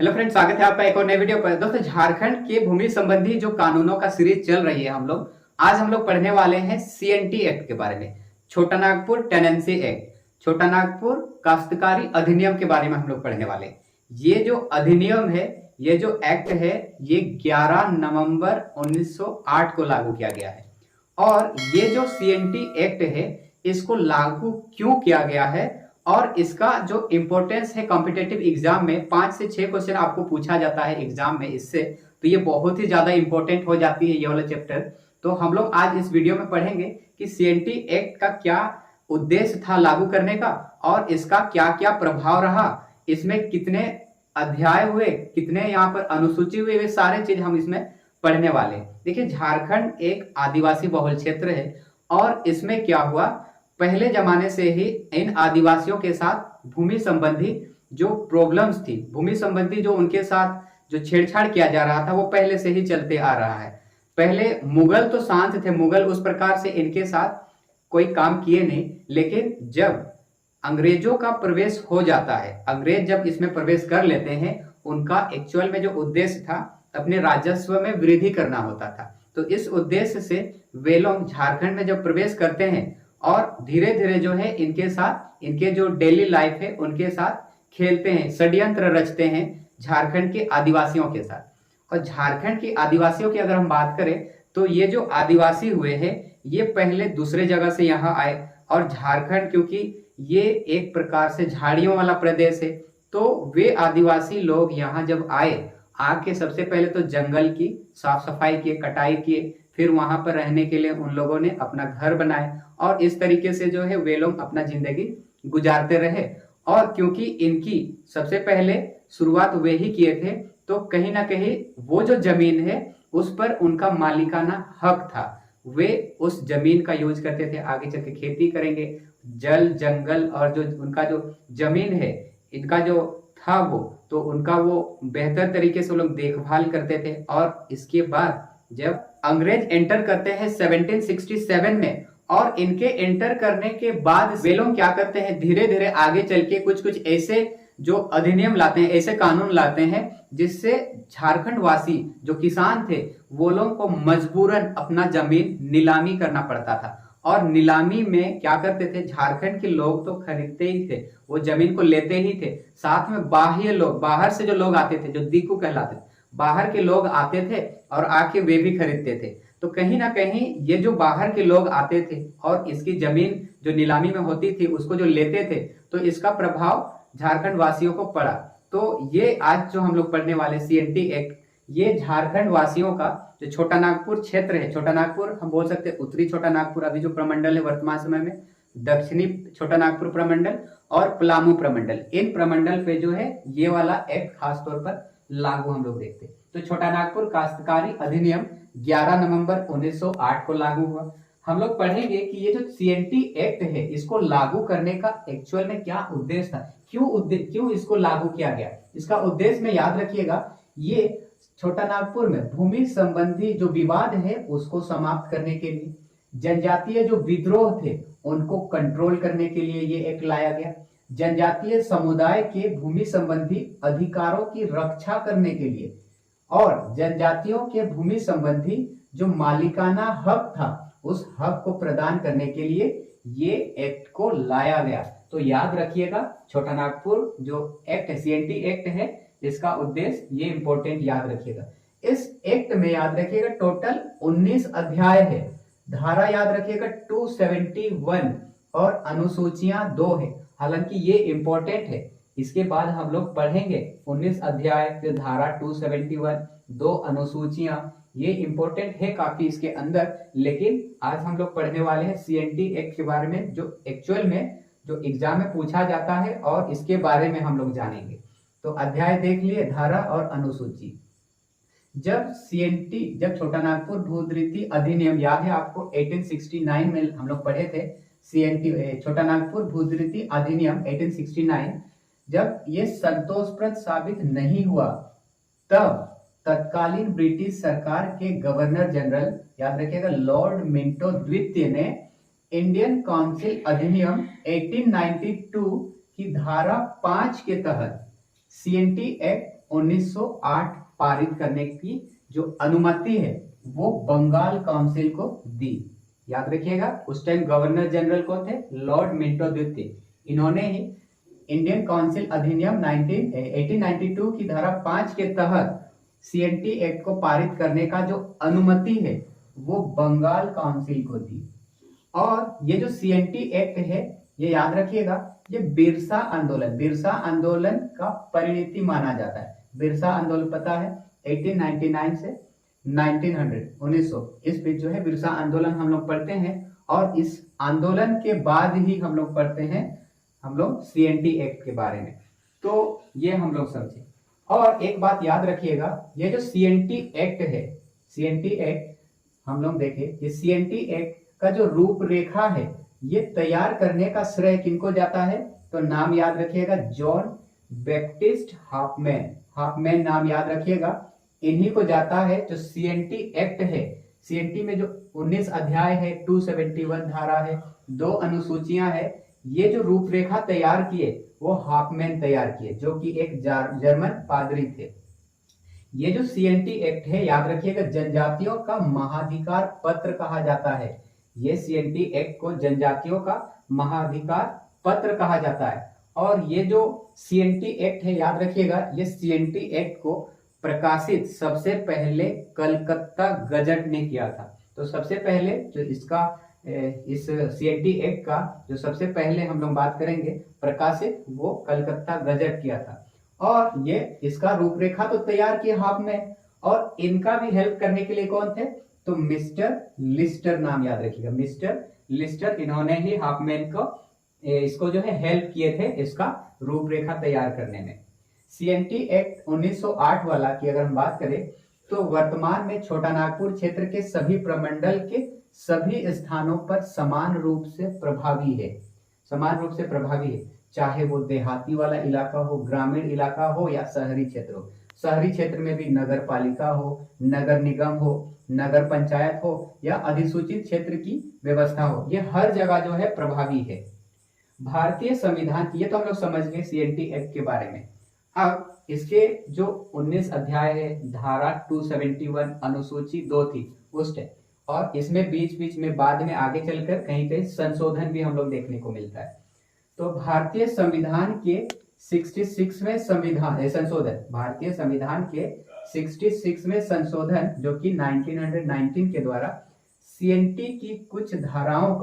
Hello friends, स्वागत है आपका एक और नए वीडियो पर। दोस्तों, झारखंड के भूमि संबंधी जो कानूनों का सीरीज चल रही है, आज हम लोग पढ़ने वाले हैं सीएनटी एक्ट के बारे में। छोटा नागपुर टेनेंसी एक्ट, छोटा नागपुर काश्तकारी अधिनियम के बारे में हम लोग पढ़ने वाले हैं। ये जो अधिनियम है, ये जो एक्ट है, ये 11 नवंबर 1908 को लागू किया गया है। और ये जो सीएनटी एक्ट है, इसको लागू क्यों किया गया है और इसका जो इंपॉर्टेंस है कॉम्पिटेटिव एग्जाम में 5 से 6 क्वेश्चन आपको पूछा जाता है एग्जाम में इससे, तो ये बहुत ही ज्यादा इंपॉर्टेंट हो जाती है ये वाला चैप्टर। तो हम लोग आज इस वीडियो में पढ़ेंगे कि सीएनटी एक्ट का क्या उद्देश्य था लागू करने का और इसका क्या क्या प्रभाव रहा, इसमें कितने अध्याय हुए, कितने यहाँ पर अनुसूची हुए, वे सारे चीज हम इसमें पढ़ने वाले हैं। देखिए, झारखंड एक आदिवासी बहुल क्षेत्र है और इसमें क्या हुआ, पहले जमाने से ही इन आदिवासियों के साथ भूमि संबंधी जो प्रॉब्लम्स थी, भूमि संबंधी जो उनके साथ जो छेड़छाड़ किया जा रहा था, वो पहले से ही चलते आ रहा है। पहले मुगल तो शांत थे, मुगल उस प्रकार से इनके साथ कोई काम किए नहीं, लेकिन जब अंग्रेजों का प्रवेश हो जाता है, अंग्रेज जब इसमें प्रवेश कर लेते हैं, उनका एक्चुअल में जो उद्देश्य था अपने राजस्व में वृद्धि करना होता था। तो इस उद्देश्य से वे लोग झारखंड में जब प्रवेश करते हैं और धीरे धीरे जो है इनके साथ, इनके जो डेली लाइफ है उनके साथ खेलते हैं, षड्यंत्र रचते हैं झारखंड के आदिवासियों के साथ। और झारखंड के आदिवासियों की अगर हम बात करें तो ये जो आदिवासी हुए हैं, ये पहले दूसरे जगह से यहाँ आए और झारखंड क्योंकि ये एक प्रकार से झाड़ियों वाला प्रदेश है, तो वे आदिवासी लोग यहाँ जब आके सबसे पहले तो जंगल की साफ सफाई किए, कटाई किए, फिर वहां पर रहने के लिए उन लोगों ने अपना घर बनाए और इस तरीके से जो है वे लोग अपना जिंदगी गुजारते रहे। और क्योंकि इनकी सबसे पहले शुरुआत वे ही किए थे, तो कहीं ना कहीं वो जो जमीन है उस पर उनका मालिकाना हक था। वे उस जमीन का यूज करते थे, आगे चल के खेती करेंगे। जल जंगल और जो उनका जो जमीन है, इनका जो था वो, तो उनका वो बेहतर तरीके से लोग देखभाल करते थे। और इसके बाद जब अंग्रेज एंटर करते हैं 1767 में, और इनके एंटर करने के बाद वे लोग क्या करते हैं, धीरे धीरे आगे चल के कुछ कुछ ऐसे जो अधिनियम लाते हैं, ऐसे कानून लाते हैं जिससे झारखंड वासी जो किसान थे वो लोगों को मजबूरन अपना जमीन नीलामी करना पड़ता था। और नीलामी में क्या करते थे, झारखंड के लोग तो खरीदते ही थे, वो जमीन को लेते ही थे, साथ में बाह्य लोग, बाहर से जो लोग आते थे, जो दीकू कहलाते थे, बाहर के लोग आते थे और आके वे भी खरीदते थे। तो कहीं ना कहीं ये जो बाहर के लोग आते थे और इसकी जमीन जो नीलामी में होती थी उसको जो लेते थे, तो इसका प्रभाव झारखंड वासियों को पड़ा। तो ये आज जो हम लोग पढ़ने वाले सीएनटी एक्ट, ये झारखंड वासियों का जो छोटा नागपुर क्षेत्र है, छोटा नागपुर हम बोल सकते हैं, उत्तरी छोटा नागपुर अभी जो प्रमंडल है वर्तमान समय में, दक्षिणी छोटा नागपुर प्रमंडल और पलामू प्रमंडल, इन प्रमंडल पे जो है ये वाला एक्ट खासतौर पर लागू हम लोग देखते हैं। तो छोटा नागपुर काश्तकारी अधिनियम 11 नवंबर 1908 को लागू हुआ। हम लोग पढ़ेंगे कि ये जो सीएनटी एक्ट है, इसको लागू करने का एक्चुअल में क्या उद्देश्य था, क्यों इसको लागू किया गया। इसका उद्देश्य में याद रखिएगा, ये छोटा नागपुर में भूमि संबंधी जो विवाद है उसको समाप्त करने के लिए, जनजातीय जो विद्रोह थे उनको कंट्रोल करने के लिए ये एक्ट लाया गया, जनजातीय समुदाय के भूमि संबंधी अधिकारों की रक्षा करने के लिए, और जनजातियों के भूमि संबंधी जो मालिकाना हक था उस हक को प्रदान करने के लिए ये एक्ट को लाया गया। तो याद रखिएगा, छोटा नागपुर जो एक्ट है, सीएनटी एक्ट है, इसका उद्देश्य ये इंपॉर्टेंट याद रखिएगा। इस एक्ट में याद रखिएगा टोटल 19 अध्याय है, धारा याद रखिएगा 271 और अनुसूचियां 2 है। हालांकि ये इंपॉर्टेंट है, इसके बाद हम लोग पढ़ेंगे 19 अध्याय, फिर धारा 271, 2 अनुसूचियां, ये इंपॉर्टेंट है काफी इसके अंदर। लेकिन आज हम लोग पढ़ने वाले हैं सीएनटी एक्ट के बारे में, जो एक्चुअल में जो एग्जाम में पूछा जाता है और इसके बारे में हम लोग जानेंगे। तो अध्याय देख लिए, धारा और अनुसूची। जब छोटा नागपुर भूधृति अधिनियम, याद है आपको 1869 में हम लोग पढ़े थे, सीएनटी छोटा नागपुर भूधृति अधिनियम 1869, जब ये संतोषप्रद साबित नहीं हुआ, तब तत्कालीन ब्रिटिश सरकार के गवर्नर जनरल, याद रखिएगा लॉर्ड मिंटो द्वितीय ने इंडियन काउंसिल अधिनियम 1892 की धारा 5 के तहत सीएनटी एक्ट 1908 पारित करने की जो अनुमति है वो बंगाल काउंसिल को दी। याद रखिएगा, उस टाइम गवर्नर जनरल कौन थे? लॉर्ड मिंटो द्वितीय। इन्होंने ही इंडियन काउंसिल अधिनियम 1892 की धारा 5 के तहत सीएनटी एक्ट को पारित करने का जो अनुमति है वो बंगाल काउंसिल को दी। और ये जो सीएनटी एक्ट है, ये याद रखिएगा, ये बिरसा आंदोलन का परिणति माना जाता है। बिरसा आंदोलन पता है 1899 से 1900 इस बीच जो है बिरसा आंदोलन हम लोग पढ़ते हैं, और इस आंदोलन के बाद ही हम लोग पढ़ते हैं हम लोग सीएनटी एक्ट के बारे में। तो ये हम लोग समझे। और एक बात याद रखिएगा, ये जो सीएनटी एक्ट है, सीएनटी एक्ट हम लोग देखें, ये सीएनटी एक्ट का जो रूपरेखा है ये तैयार करने का श्रेय किनको जाता है? तो नाम याद रखिएगा, जॉन बैप्टिस्ट हाफमैन नाम याद रखिएगा। इन्हीं को जाता है जो सीएनटी एक्ट है। सीएनटी में जो 19 अध्याय है, 271 धारा है, 2 अनुसूचियां है, ये जो रूपरेखा तैयार किए वो हाफमैन तैयार किए, जो कि एक जर्मन पादरी थे। ये जो सीएनटी एक्ट है, याद रखिएगा, जनजातियों का महाधिकार पत्र कहा जाता है। ये सीएनटी एक्ट को जनजातियों का महाधिकार पत्र कहा जाता है। और ये जो सीएनटी एक्ट है, याद रखिएगा, ये सीएनटी एक्ट को प्रकाशित सबसे पहले कलकत्ता गजट ने किया था। तो सबसे पहले जो इस सीएनटी एक्ट का जो सबसे पहले हम लोग बात करेंगे प्रकाशित, वो कलकत्ता गजट किया था। और ये इसका रूपरेखा तो तैयार किया हाफमैन, और इनका भी हेल्प करने के लिए कौन थे? तो मिस्टर लिस्टर नाम याद रखिएगा, मिस्टर लिस्टर, इन्होंने ही हाफमैन को इसको जो है हेल्प किए थे इसका रूपरेखा तैयार करने में। सीएनटी एक्ट 1908 वाला की अगर हम बात करें तो वर्तमान में छोटा नागपुर क्षेत्र के सभी प्रमंडल के सभी स्थानों पर समान रूप से प्रभावी है, चाहे वो देहाती वाला इलाका हो, ग्रामीण इलाका हो या शहरी क्षेत्र हो। शहरी क्षेत्र में भी नगर पालिका हो, नगर निगम हो, नगर पंचायत हो या अधिसूचित क्षेत्र की व्यवस्था हो, ये हर जगह जो है प्रभावी है। भारतीय संविधान, ये तो हम लोग समझ गए सीएनटी एक्ट के बारे में। अब इसके जो 19 अध्याय है, धारा 271 अनुसूची 2 थी उस टाइम, और इसमें बीच बीच में बाद में आगे चलकर कहीं कहीं संशोधन भी हम लोग देखने को मिलता है। तो भारतीय संविधान के 66वें संशोधन, भारतीय संविधान के 66वें संशोधन जो कि 1919 के द्वारा सीएनटी की कुछ धाराओं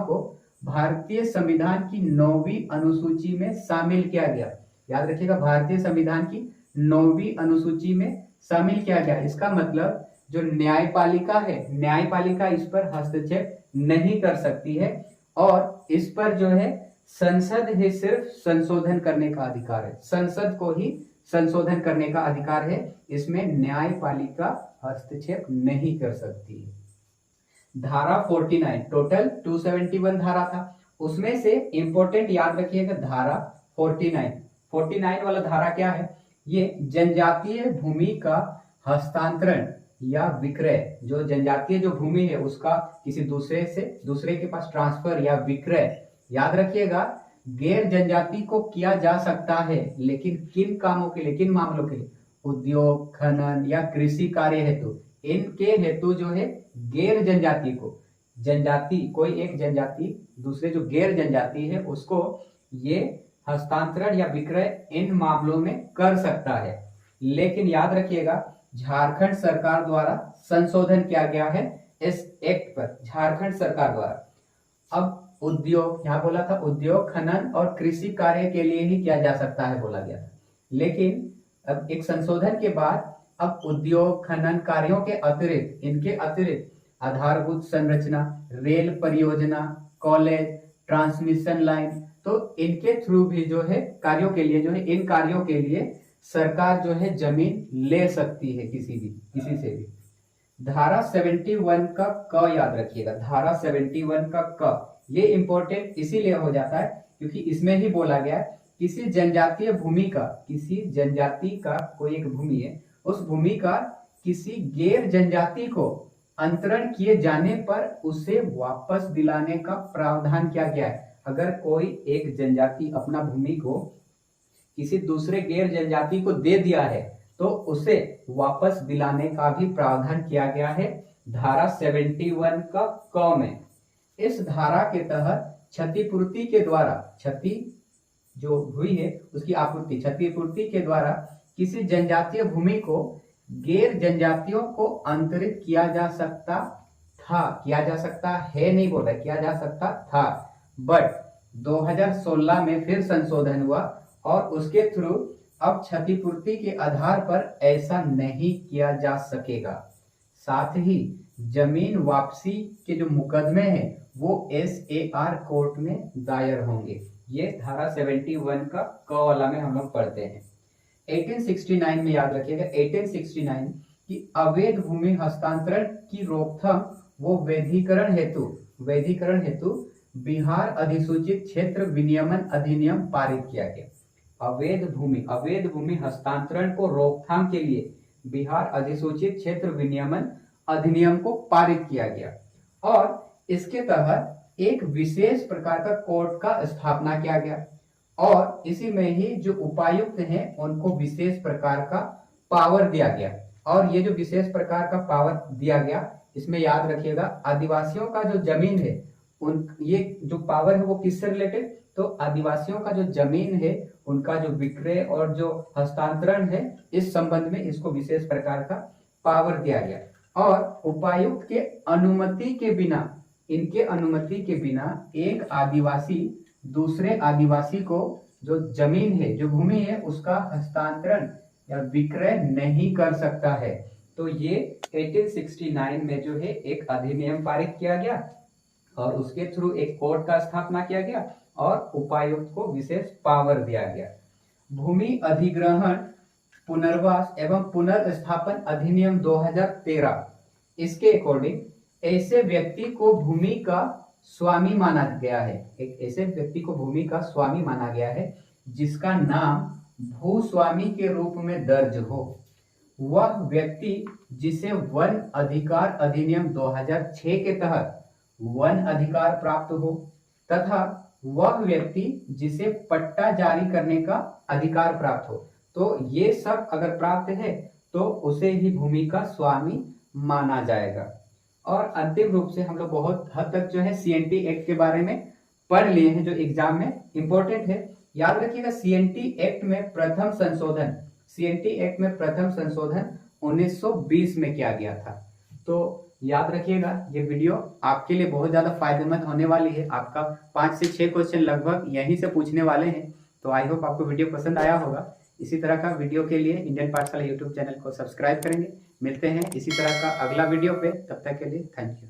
को भारतीय संविधान की 9वीं अनुसूची में शामिल किया गया। याद रखिएगा, भारतीय संविधान की 9वीं अनुसूची में शामिल किया गया। इसका मतलब जो न्यायपालिका है, न्यायपालिका इस पर हस्तक्षेप नहीं कर सकती है, और इस पर जो है संसद ही सिर्फ संशोधन करने का अधिकार है, संसद को ही संशोधन करने का अधिकार है, इसमें न्यायपालिका हस्तक्षेप नहीं कर सकती है। धारा 49, टोटल 271 धारा था, उसमें से इंपॉर्टेंट याद रखिएगा धारा 49 वाला धारा क्या है? ये जनजातीय भूमि का हस्तांतरण या विक्रय, जो जनजातीय जो भूमि है उसका किसी दूसरे के पास ट्रांसफर या विक्रय, याद रखिएगा, गैर जनजाति को किया जा सकता है, लेकिन किन कामों के लिए, किन मामलों के लिए? उद्योग, खनन या कृषि कार्य हेतु। इनके हेतु जो है गैर जनजाति को, कोई एक जनजाति दूसरे जो गैर जनजाति है उसको ये हस्तांतरण या विक्रय इन मामलों में कर सकता है। लेकिन याद रखिएगा, झारखंड सरकार द्वारा संशोधन किया गया है इस एक्ट पर, झारखंड सरकार द्वारा। अब उद्योग, यहाँ बोला था उद्योग, खनन और कृषि कार्य के लिए ही किया जा सकता है बोला गया था, लेकिन अब एक संशोधन के बाद अब उद्योग खनन कार्यों के अतिरिक्त, इनके अतिरिक्त आधारभूत संरचना, रेल परियोजना, कॉलेज, ट्रांसमिशन लाइन, तो इनके थ्रू भी जो है कार्यों के लिए जो है, इन कार्यों के लिए सरकार जो है जमीन ले सकती है किसी से भी। धारा 71 का क याद रखिएगा, धारा 71 का क, ये इंपॉर्टेंट इसीलिए हो जाता है क्योंकि इसमें ही बोला गया है किसी जनजातीय भूमि का, किसी जनजाति का कोई एक भूमि है, उस भूमि का किसी गैर जनजाति को अंतरण किए जाने पर उसे वापस दिलाने का प्रावधान किया गया है। अगर कोई एक जनजाति अपना भूमि को किसी दूसरे गैर जनजाति को दे दिया है तो उसे वापस दिलाने का भी प्रावधान किया गया है धारा 71 का क में। इस धारा के तहत क्षतिपूर्ति के द्वारा, क्षति जो हुई है उसकी आपूर्ति, क्षतिपूर्ति के द्वारा किसी जनजातीय भूमि को गैर जनजातियों को अंतरित किया जा सकता था, किया जा सकता है नहीं बोल रहा, किया जा सकता था, बट 2016 में फिर संशोधन हुआ और उसके थ्रू अब क्षतिपूर्ति के आधार पर ऐसा नहीं किया जा सकेगा। साथ ही जमीन वापसी के जो मुकदमे हैं वो SAR कोर्ट में दायर होंगे। ये धारा 71 का क वाला में हम लोग पढ़ते हैं। 1869 में याद रखिएगा, 1869 की अवैध भूमि हस्तांतरण की रोकथाम वो वैधीकरण हेतु बिहार अधिसूचित क्षेत्र विनियमन अधिनियम पारित किया गया। अवैध भूमि हस्तांतरण को रोकथाम के लिए बिहार अधिसूचित क्षेत्र विनियमन अधिनियम को पारित किया गया और इसके तहत एक विशेष प्रकार का कोर्ट का स्थापना किया गया और इसी में ही जो उपायुक्त हैं उनको विशेष प्रकार का पावर दिया गया। और ये जो विशेष प्रकार का पावर दिया गया इसमें याद रखिएगा आदिवासियों का जो जमीन है ये जो पावर है वो किससे रिलेटेड, तो आदिवासियों का जो जमीन है उनका जो विक्रय और जो हस्तांतरण है इस संबंध में इसको विशेष प्रकार का पावर दिया गया। और उपायुक्त के अनुमति के बिना, इनके अनुमति के बिना एक आदिवासी दूसरे आदिवासी को जो जमीन है, जो भूमि है, उसका हस्तांतरण या विक्रय नहीं कर सकता है। तो ये 1869 में जो है एक अधिनियम पारित किया गया और उसके थ्रू एक कोर्ट का स्थापना किया गया और उपायुक्त को विशेष पावर दिया गया। भूमि अधिग्रहण पुनर्वास एवं पुनर्स्थापन अधिनियम 2013, इसके अकॉर्डिंग ऐसे व्यक्ति को भूमि का स्वामी माना गया है, एक ऐसे व्यक्ति को भूमि का स्वामी माना गया है जिसका नाम भूस्वामी के रूप में दर्ज हो। वह व्यक्ति जिसे वन अधिकार अधिनियम 2006 के तहत वन अधिकार प्राप्त हो तथा वह व्यक्ति जिसे पट्टा जारी करने का अधिकार प्राप्त हो। तो ये सब अगर प्राप्त है तो उसे ही भूमि का स्वामी माना जाएगा। और अंतिम रूप से हम लोग बहुत हद तक जो है CNT एक्ट के बारे में पढ़ लिए हैं जो एग्जाम में इंपॉर्टेंट है। याद रखिएगा CNT एक्ट में प्रथम संशोधन 1920 में किया गया था। तो याद रखिएगा ये वीडियो आपके लिए बहुत ज्यादा फायदेमंद होने वाली है। आपका 5 से 6 क्वेश्चन लगभग यहीं से पूछने वाले हैं। तो आई होप आपको वीडियो पसंद आया होगा। इसी तरह का वीडियो के लिए इंडियन पाठशाला यूट्यूब चैनल को सब्सक्राइब करेंगे। मिलते हैं इसी तरह का अगला वीडियो पे, तब तक के लिए थैंक यू।